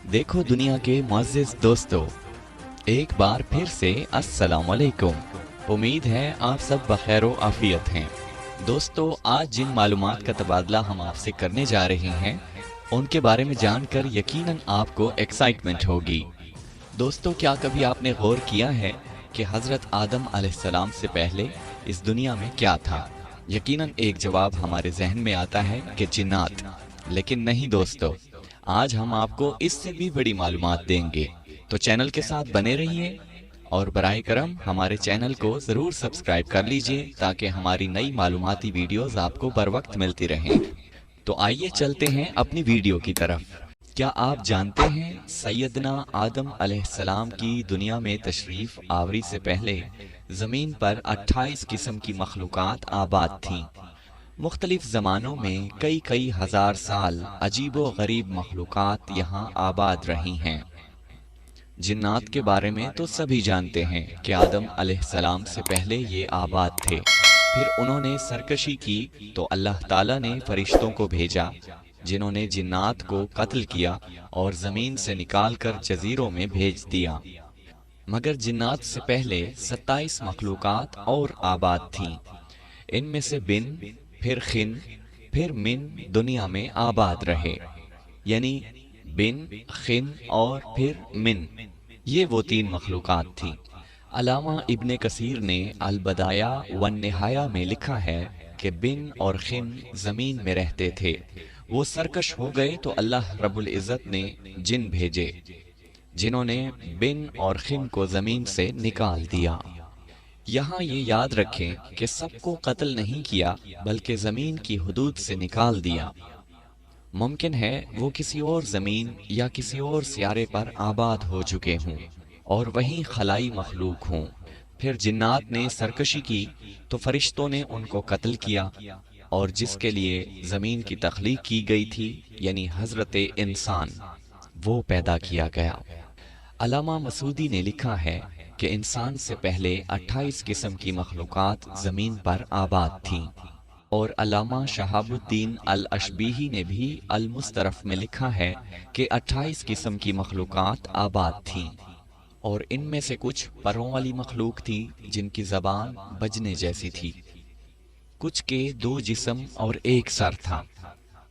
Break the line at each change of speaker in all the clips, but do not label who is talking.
देखो दुनिया के मुअज़्ज़िज़ दोस्तों, एक बार फिर से अस्सलाम वालेकुम। उम्मीद है आप सब बखैर व आफियत हैं। दोस्तों, आज जिन मालूमात का तबादला हम आपसे करने जा रहे हैं उनके बारे में जानकर यकीनन आपको एक्साइटमेंट होगी। दोस्तों, क्या कभी आपने गौर किया है कि हज़रत आदम अलैहिस्सलाम से पहले इस दुनिया में क्या था? यकीनन एक जवाब हमारे जहन में आता है कि जिन्नात। लेकिन नहीं दोस्तों, आज हम आपको इससे भी बड़ी मालूमात देंगे। तो चैनल के साथ बने रहिए और बराए करम हमारे चैनल को ज़रूर सब्सक्राइब कर लीजिए ताकि हमारी नई मालूमाती वीडियोस आपको बर वक्त मिलती रहें। तो आइए चलते हैं अपनी वीडियो की तरफ। क्या आप जानते हैं सैयदना आदम अलैहिस्सलाम की दुनिया में तशरीफ आवरी से पहले ज़मीन पर 28 किस्म की मखलूक़ात आबाद थीं। मुख्तलिफ ज़मानों में कई कई हज़ार साल अजीब व गरीब मखलूक़ात यहाँ आबाद रही हैं। जिन्नात के बारे में तो सभी जानते हैं कि आदम अलैहिस्सलाम से पहले ये आबाद थे। फिर उन्होंने सरकशी की तो अल्लाह ताला ने फरिश्तों को भेजा जिन्होंने जिन्नात को कत्ल किया और ज़मीन से निकाल कर जजीरों में भेज दिया। मगर जिन्नात से पहले 27 मखलूक़ात और आबाद थीं। इनमें से बिन, फिर खिन, फिर मिन दुनिया में आबाद रहे। यानी बिन, खिन और फिर मिन, ये वो 3 मखलूक़ात थी। अलामा इब्ने कसीर ने अल बदाया वन निहाया में लिखा है कि बिन और खिन ज़मीन में रहते थे। वो सरकश हो गए तो अल्लाह रब्बुल इज़्ज़त ने जिन भेजे जिन्होंने बिन और खिन को ज़मीन से निकाल दिया। यहाँ ये याद रखें कि सबको कत्ल नहीं किया बल्कि ज़मीन की हुदूद से निकाल दिया। मुमकिन है वो किसी और ज़मीन या किसी और सियारे पर आबाद हो चुके हों और वहीं खलाई मखलूक हों। फिर जिन्नात ने सरकशी की तो फरिश्तों ने उनको कत्ल किया और जिसके लिए ज़मीन की तख्लीक की गई थी यानी हज़रत इंसान, वो पैदा किया गया। अलामा मसूदी ने लिखा है कि इंसान से पहले 28 किस्म की मखलूक़ात ज़मीन पर आबाद थीं। और अलामा शहाबुद्दीन अल अशबीही ने भी अल मुस्तरफ में लिखा है कि 28 किस्म की मखलूक़ात आबाद थीं और इनमें से कुछ परों वाली मखलूक थी जिनकी ज़बान बजने जैसी थी। कुछ के 2 जिस्म और 1 सर था।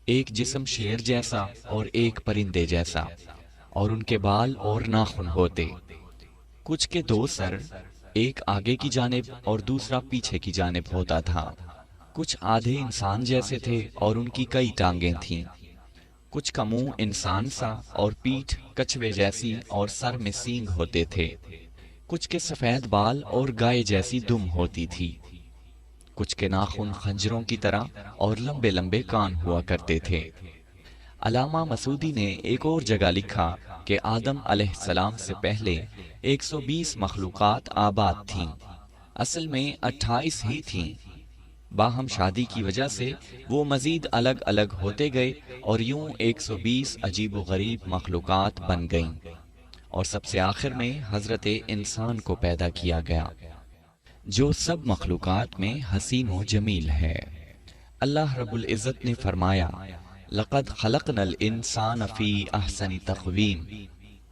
एक जिस्म शेर जैसा और एक परिंदे जैसा, और उनके बाल और नाखून होते। कुछ के 2 सर, एक आगे की जानिब और दूसरा पीछे की जानिब होता था। कुछ आधे इंसान जैसे थे और उनकी कई टांगें थीं। कुछ का मुंह इंसान सा और पीठ कछुए जैसी और सर में सींग होते थे। कुछ के सफेद बाल और गाय जैसी दुम होती थी। कुछ के नाखून खंजरों की तरह और लंबे लंबे कान हुआ करते थे। अलामा मसूदी ने एक और जगह लिखा कि आदम अलैहिस्सलाम से पहले 120 मखलूक़ात आबाद थीं। असल में 28 ही थीं। बाहम शादी की वजह से वो मजीद अलग अलग होते गए और यूं 120 अजीब व गरीब मखलूक़ात बन गईं और सबसे आखिर में हज़रत इंसान को पैदा किया गया जो सब मखलूक़ात में हसीन व जमील है। अल्लाह रब्बुल इज़्ज़त ने फरमाया, लक़द खलक़नल इंसान फ़ी अहसनि तक़वीम,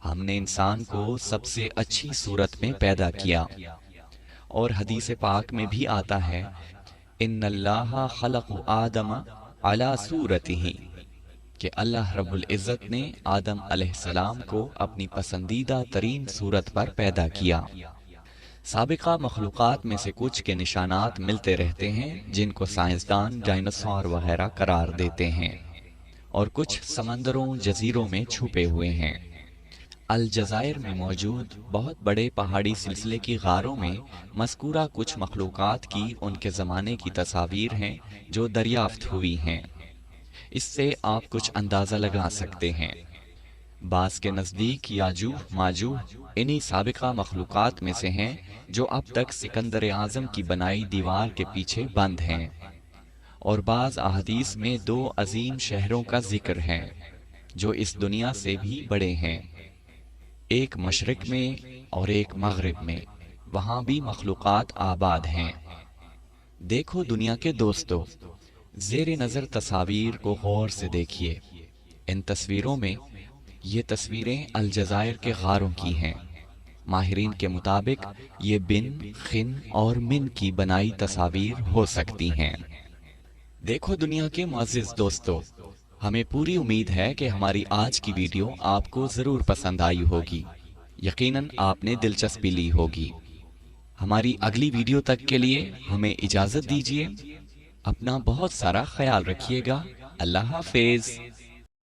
हमने इंसान को सबसे अच्छी सूरत में पैदा किया। और हदीस पाक में भी आता है, इन्नल्लाहा खलक़ आदम अला सूरतिही, कि अल्लाह रब्बुल इज़्ज़त ने आदम अलैहिस्सलाम को अपनी पसंदीदा तरीन सूरत पर पैदा किया। साबिका मखलूक़ात में से कुछ के निशानात मिलते रहते हैं जिनको साइंसदान डायनासोर वगैरह करार देते हैं, और कुछ समंदरों जजीरों में छुपे हुए हैं। अल जज़ायर में मौजूद बहुत बड़े पहाड़ी सिलसिले की गारों में मज़कूरा कुछ मखलूक़ात की उनके ज़माने की तस्वीर हैं जो दरियाफ्त हुई हैं। इससे आप कुछ अंदाज़ा लगा सकते हैं। बास के नज़दीक याजूज माजूज इन्हीं साबिका मखलूक़ात में से हैं जो अब तक सिकंदर आज़म की बनाई दीवार के पीछे बंद हैं। और बाज़ अहादीस में 2 अजीम शहरों का जिक्र है जो इस दुनिया से भी बड़े हैं, एक मशरिक में और एक मगरिब में। वहाँ भी मखलूक़ात आबाद हैं। देखो दुनिया के दोस्तों, ज़ेर नज़र तस्वीर को गौर से देखिए। इन तस्वीरों में یہ تصویریں الجزائر کے غاروں کی ہیں۔ ماہرین کے مطابق یہ بن، خن اور من کی بنائی تصاویر ہو سکتی ہیں۔ دیکھو دنیا کے معزز دوستو، ہمیں پوری امید ہے کہ ہماری آج کی ویڈیو آپ کو ضرور پسند آئی ہوگی۔ یقیناً آپ نے دلچسپی لی ہوگی۔ ہماری اگلی ویڈیو تک کے لیے ہمیں اجازت دیجیے۔ اپنا بہت سارا خیال رکھیے گا۔ اللہ حافظ۔